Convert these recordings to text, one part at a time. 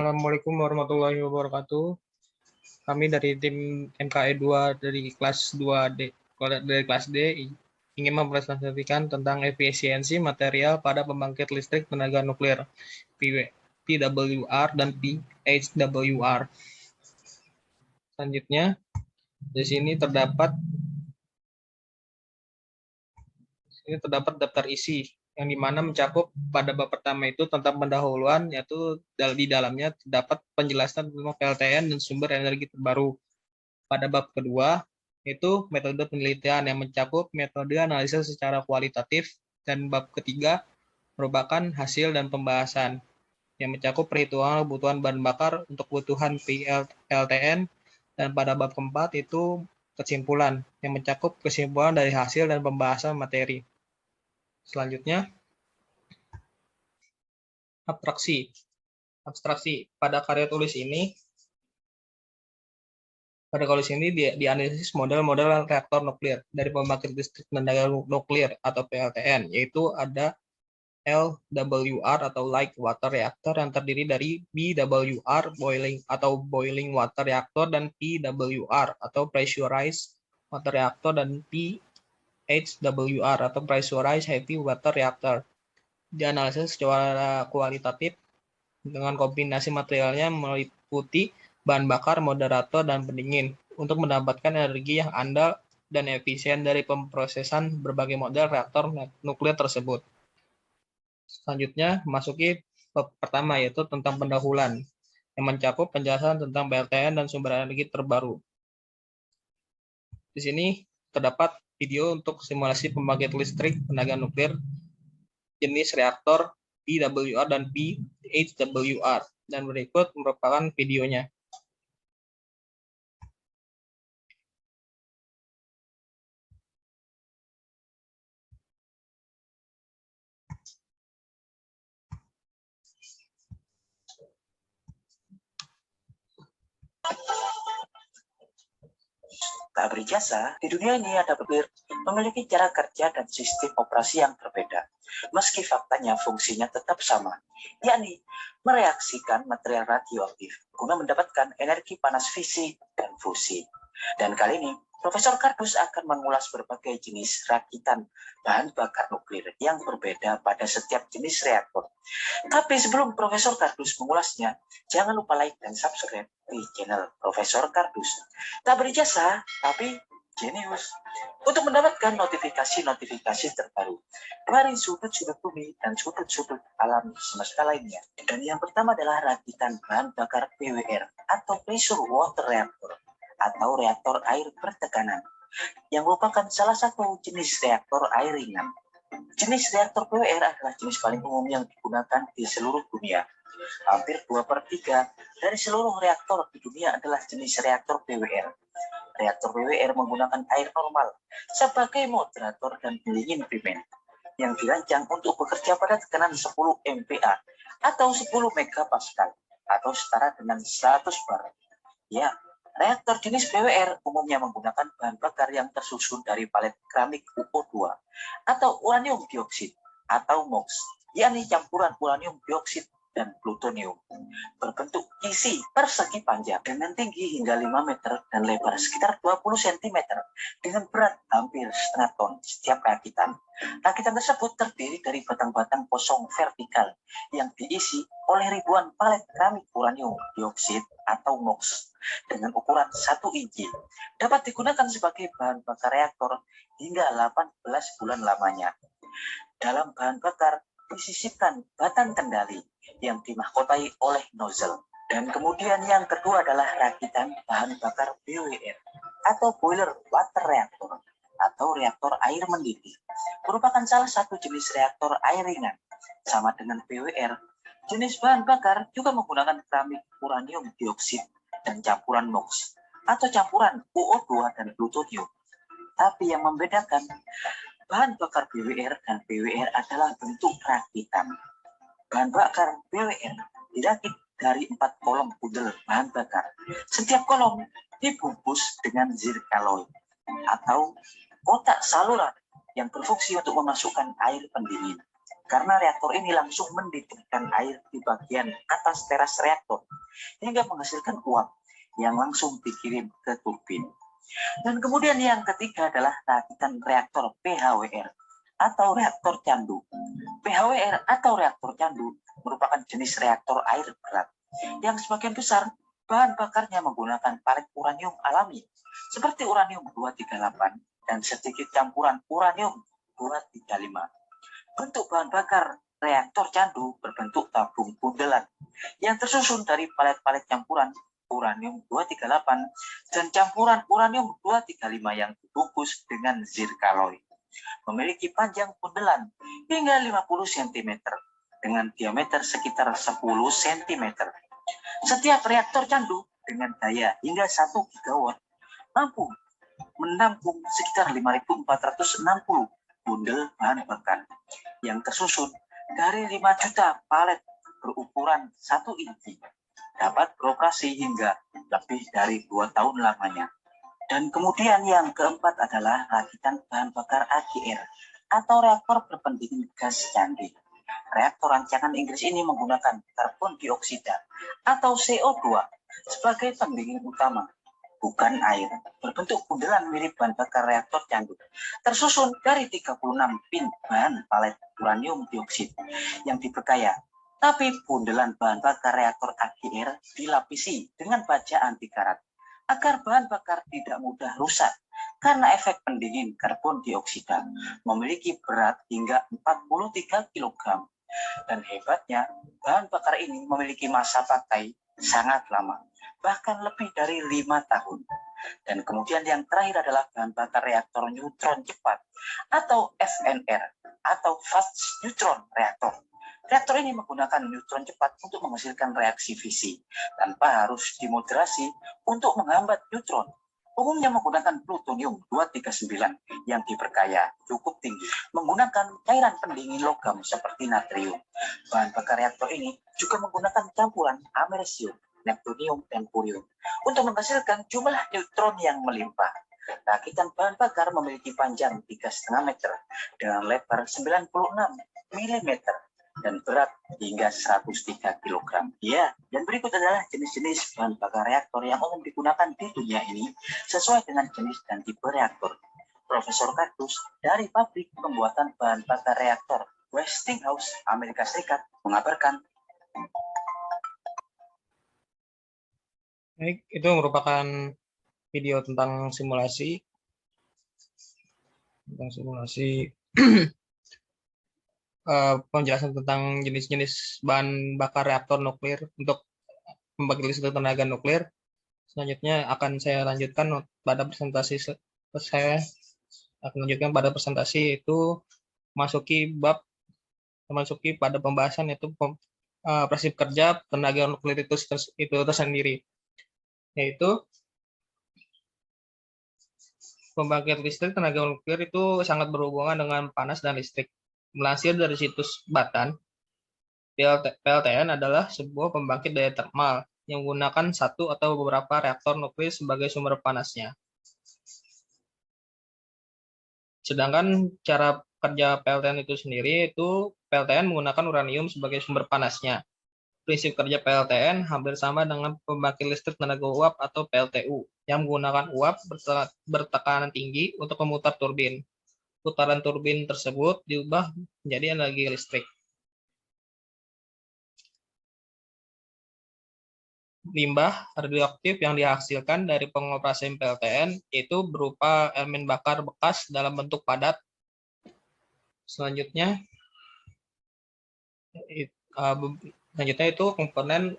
Assalamualaikum warahmatullahi wabarakatuh. Kami dari tim MKE 2 dari kelas 2D, dari kelas D ingin mempresentasikan tentang efisiensi material pada pembangkit listrik tenaga nuklir PWR dan PHWR. Selanjutnya, di sini terdapat daftar isi yang dimana mencakup pada bab pertama itu tentang pendahuluan, yaitu di dalamnya terdapat penjelasan tentang PLTN dan sumber energi terbaru. Pada bab kedua itu metode penelitian yang mencakup metode analisis secara kualitatif, dan bab ketiga merupakan hasil dan pembahasan yang mencakup perhitungan kebutuhan bahan bakar untuk kebutuhan PLTN, dan pada bab keempat itu kesimpulan yang mencakup kesimpulan dari hasil dan pembahasan materi. Selanjutnya, abstraksi. Pada karya tulis ini dianalisis model-model reaktor nuklir dari pembangkit listrik tenaga nuklir atau PLTN, yaitu ada LWR atau Light Water Reactor yang terdiri dari BWR boiling water reactor, dan PWR atau Pressurized Water Reactor, dan PHWR atau Pressurized Heavy Water Reactor. Dianalisis secara kualitatif dengan kombinasi materialnya meliputi bahan bakar, moderator, dan pendingin untuk mendapatkan energi yang andal dan efisien dari pemrosesan berbagai model reaktor nuklir tersebut. Selanjutnya, masuki bab pertama, yaitu tentang pendahuluan yang mencakup penjelasan tentang PLTN dan sumber energi terbaru. Di sini terdapat video untuk simulasi pembangkit listrik tenaga nuklir jenis reaktor PWR dan PHWR, dan berikut merupakan videonya. Tak berjasa, di dunia ini ada memiliki cara kerja dan sistem operasi yang berbeda, meski faktanya fungsinya tetap sama, yakni mereaksikan material radioaktif guna mendapatkan energi panas fisi dan fusi. Dan kali ini, Profesor Kardus akan mengulas berbagai jenis rakitan bahan bakar nuklir yang berbeda pada setiap jenis reaktor. Tapi sebelum Profesor Kardus mengulasnya, jangan lupa like dan subscribe di channel Profesor Kardus. Tak berjasa, tapi jenius. Untuk mendapatkan notifikasi terbaru dari sudut-sudut bumi dan sudut-sudut alam semesta lainnya. Dan yang pertama adalah rakitan bahan bakar PWR atau Pressure Water Reactor atau reaktor air bertekanan, yang merupakan salah satu jenis reaktor air ringan. Jenis reaktor PWR adalah jenis paling umum yang digunakan di seluruh dunia. Hampir 2/3 dari seluruh reaktor di dunia adalah jenis reaktor PWR. Reaktor PWR menggunakan air normal sebagai moderator dan pendingin primer yang dirancang untuk bekerja pada tekanan 10 MPa atau 10 megapascal atau setara dengan 100 bar. Ya, reaktor jenis PWR umumnya menggunakan bahan bakar yang tersusun dari palet keramik UO2 atau uranium dioksid atau MOX, yakni campuran uranium dioksid dan plutonium, berbentuk isi persegi panjang dengan tinggi hingga 5 meter dan lebar sekitar 20 cm dengan berat hampir setengah ton setiap rakitan. Rakitan tersebut terdiri dari batang-batang kosong vertikal yang diisi oleh ribuan palet keramik uranium dioksid atau MOX dengan ukuran 1 inci. Dapat digunakan sebagai bahan bakar reaktor hingga 18 bulan lamanya. Dalam bahan bakar disisipkan batang kendali yang dimahkotai oleh nozzle. Dan kemudian yang kedua adalah rakitan bahan bakar BWR atau Boiler Water Reactor atau reaktor air mendidih. Merupakan salah satu jenis reaktor air ringan. Sama dengan BWR, jenis bahan bakar juga menggunakan keramik uranium dioksid dan campuran MOX atau campuran UO2 dan plutonium. Tapi yang membedakan bahan bakar BWR dan PWR adalah bentuk rakitan. Bahan bakar BWR dirakit dari 4 kolom bundel bahan bakar. Setiap kolom dibungkus dengan zircaloy atau kotak saluran yang berfungsi untuk memasukkan air pendingin. karena reaktor ini langsung mendidikkan air di bagian atas teras reaktor hingga menghasilkan uap yang langsung dikirim ke turbin. Dan kemudian yang ketiga adalah rakitan reaktor PHWR atau reaktor candu. PHWR atau reaktor candu merupakan jenis reaktor air berat yang sebagian besar bahan bakarnya menggunakan palet uranium alami seperti uranium-238 dan sedikit campuran uranium-235. Bentuk bahan bakar reaktor candu berbentuk tabung bundelan yang tersusun dari palet-palet campuran uranium-238 dan campuran uranium-235 yang dibungkus dengan zircaloy. Memiliki panjang bundelan hingga 50 cm dengan diameter sekitar 10 cm. Setiap reaktor candu dengan daya hingga 1 gigawatt mampu menampung sekitar 5.460 bundel bahan bakar yang tersusun dari 5 juta palet berukuran 1 inci. Dapat beroperasi hingga lebih dari 2 tahun lamanya. Dan kemudian yang keempat adalah rakitan bahan bakar AGR atau reaktor berpendingin gas candu. Reaktor rancangan Inggris ini menggunakan karbon dioksida atau CO2 sebagai pendingin utama, bukan air. Berbentuk bundelan mirip bahan bakar reaktor candu. Tersusun dari 36 pin bahan palet uranium dioksid yang diperkaya. Tapi bundelan bahan bakar reaktor AGR dilapisi dengan baja anti karat agar bahan bakar tidak mudah rusak karena efek pendingin karbon dioksida memiliki berat hingga 43 kg. Dan hebatnya, bahan bakar ini memiliki masa pakai sangat lama, bahkan lebih dari 5 tahun. Dan kemudian yang terakhir adalah bahan bakar reaktor neutron cepat atau FNR atau Fast Neutron Reactor. Reaktor ini menggunakan neutron cepat untuk menghasilkan reaksi fisi tanpa harus dimoderasi untuk menghambat neutron. Umumnya menggunakan plutonium-239 yang diperkaya cukup tinggi menggunakan cairan pendingin logam seperti natrium. Bahan bakar reaktor ini juga menggunakan campuran amerisium, neptunium, dan borium untuk menghasilkan jumlah neutron yang melimpah. Rakitan bahan bakar memiliki panjang 3,5 meter dengan lebar 96 mm dan berat hingga 103 kg. Ya, dan berikut adalah jenis-jenis bahan bakar reaktor yang umum digunakan di dunia ini sesuai dengan jenis dan tipe reaktor. Profesor Kardus dari pabrik pembuatan bahan bakar reaktor Westinghouse, Amerika Serikat, mengabarkan. Baik, itu merupakan video tentang simulasi. Penjelasan tentang jenis-jenis bahan bakar reaktor nuklir untuk pembangkit listrik tenaga nuklir. Selanjutnya akan saya lanjutkan pada presentasi itu memasuki pada pembahasan yaitu prinsip kerja tenaga nuklir itu tersendiri, yaitu pembangkit listrik tenaga nuklir itu sangat berhubungan dengan panas dan listrik. Melansir dari situs Batan, PLTN adalah sebuah pembangkit daya termal yang menggunakan satu atau beberapa reaktor nuklir sebagai sumber panasnya. Sedangkan cara kerja PLTN itu sendiri, itu PLTN menggunakan uranium sebagai sumber panasnya. Prinsip kerja PLTN hampir sama dengan pembangkit listrik tenaga uap atau PLTU yang menggunakan uap bertekanan tinggi untuk memutar turbin. Putaran turbin tersebut diubah menjadi energi listrik. Limbah radioaktif yang dihasilkan dari pengoperasian PLTN itu berupa elemen bakar bekas dalam bentuk padat. Selanjutnya itu komponen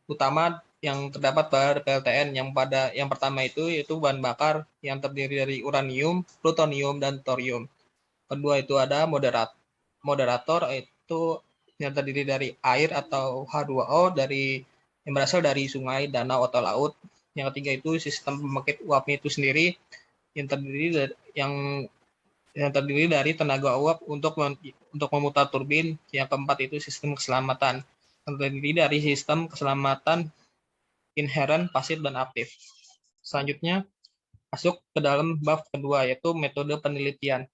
utama yang terdapat pada PLTN. Yang pertama itu yaitu bahan bakar yang terdiri dari uranium, plutonium, dan thorium. Kedua itu ada moderator itu yang terdiri dari air atau H2O yang berasal dari sungai, danau, atau laut. Yang ketiga itu sistem pembangkit uapnya itu sendiri yang terdiri dari tenaga uap untuk memutar turbin. Yang keempat itu sistem keselamatan yang terdiri dari sistem keselamatan inheren, pasif, dan aktif. Selanjutnya masuk ke dalam bab kedua yaitu metode penelitian.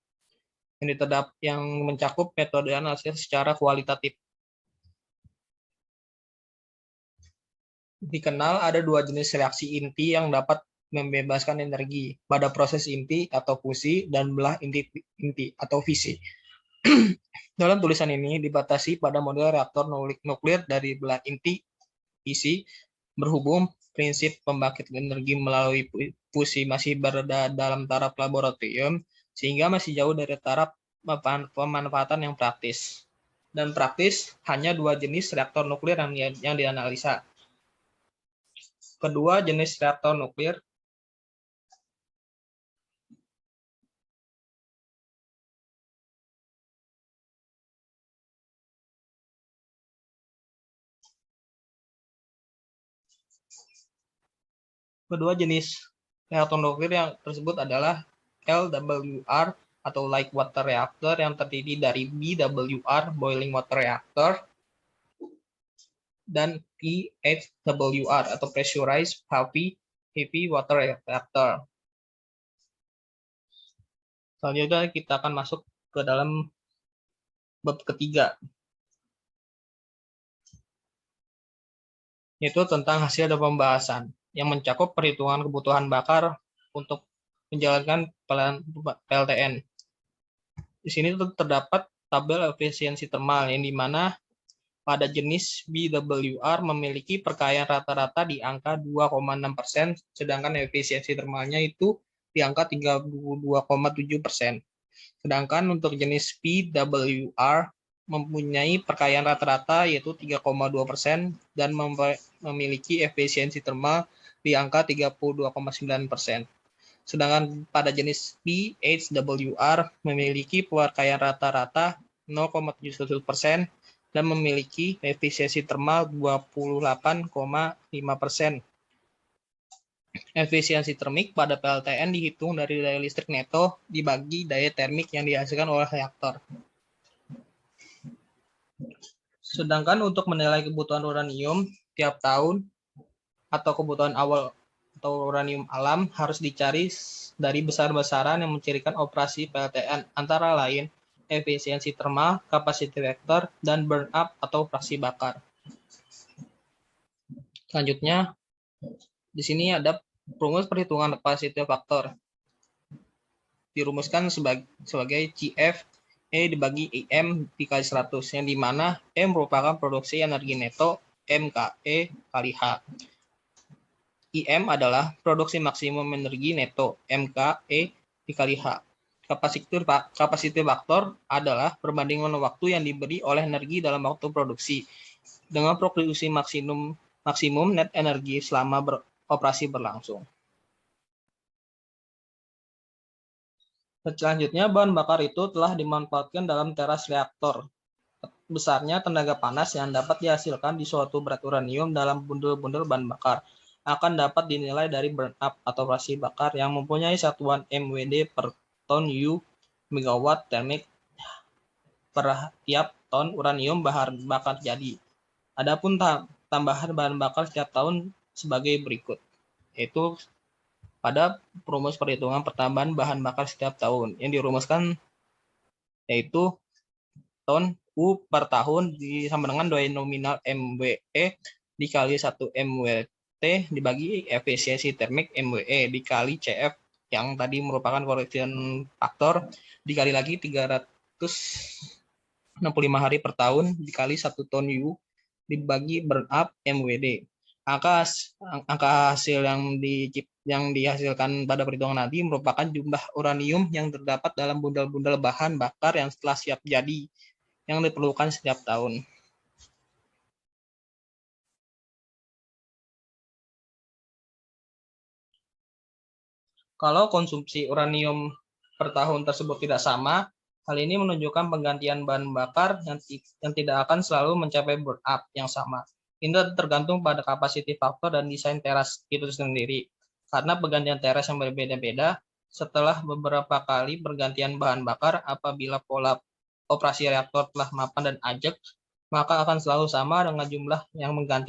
yang mencakup metode analisis secara kualitatif. Dikenal ada dua jenis reaksi inti yang dapat membebaskan energi pada proses inti atau fusi dan belah inti atau fisi. Dalam tulisan ini dibatasi pada model reaktor nuklir dari belah inti fisi, berhubung prinsip pembangkit energi melalui fusi masih berada dalam taraf laboratorium, sehingga masih jauh dari taraf pemanfaatan yang praktis. Dan praktis hanya dua jenis reaktor nuklir yang dianalisa. Kedua jenis reaktor nuklir yang tersebut adalah LWR atau light water reactor yang terdiri dari BWR boiling water reactor dan PHWR atau pressurized heavy water reactor. Selanjutnya kita akan masuk ke dalam bab ketiga, yaitu tentang hasil dan pembahasan yang mencakup perhitungan kebutuhan bakar untuk menjalankan PLTN. Di sini terdapat tabel efisiensi termal yang dimana pada jenis BWR memiliki perkayaan rata-rata di angka 2,6%, sedangkan efisiensi termalnya itu di angka 32,7%. Sedangkan untuk jenis PWR mempunyai perkayaan rata-rata yaitu 3,2% dan memiliki efisiensi termal di angka 32,9%. Sedangkan pada jenis PHWR memiliki perkayaan rata-rata 0,71% dan memiliki efisiensi termal 28,5%. Efisiensi termik pada PLTN dihitung dari daya listrik neto dibagi daya termik yang dihasilkan oleh reaktor. Sedangkan untuk menilai kebutuhan uranium tiap tahun atau kebutuhan awal atau uranium alam harus dicari dari besar-besaran yang mencirikan operasi PLTN, antara lain efisiensi termal, kapasiti reaktor, dan burn up atau fraksi bakar. Selanjutnya, di sini ada rumus perhitungan kapasiti faktor. Dirumuskan sebagai CF E dibagi IM dikali 100, yang dimana M merupakan produksi energi neto MKE kali H. IM adalah produksi maksimum energi neto MKE dikali H. Kapasiti faktor adalah perbandingan waktu yang diberi oleh energi dalam waktu produksi dengan produksi maksimum net energi selama operasi berlangsung. Selanjutnya, bahan bakar itu telah dimanfaatkan dalam teras reaktor. Besarnya tenaga panas yang dapat dihasilkan di suatu berat uranium dalam bundel-bundel bahan bakar akan dapat dinilai dari burn up atau fraksi bakar yang mempunyai satuan MWD per ton U megawatt termik per tiap ton uranium bahan bakar jadi. Adapun tambahan bahan bakar setiap tahun sebagai berikut, yaitu pada rumus perhitungan pertambahan bahan bakar setiap tahun yang dirumuskan yaitu ton U per tahun sama dengan doi nominal MWE dikali 1 MWT dibagi efisiensi termik MWE dikali CF yang tadi merupakan correction faktor dikali lagi 365 hari per tahun dikali 1 ton U dibagi burn up MWD. Angka hasil yang dihasilkan pada perhitungan nanti merupakan jumlah uranium yang terdapat dalam bundel-bundel bahan bakar yang setelah siap jadi yang diperlukan setiap tahun. Kalau konsumsi uranium per tahun tersebut tidak sama, hal ini menunjukkan penggantian bahan bakar yang tidak akan selalu mencapai burn up yang sama. Ini tergantung pada kapasiti faktor dan desain teras itu sendiri. Karena penggantian teras yang berbeda-beda, setelah beberapa kali pergantian bahan bakar, apabila pola operasi reaktor telah mapan dan ajak, maka akan selalu sama dengan jumlah yang mengganti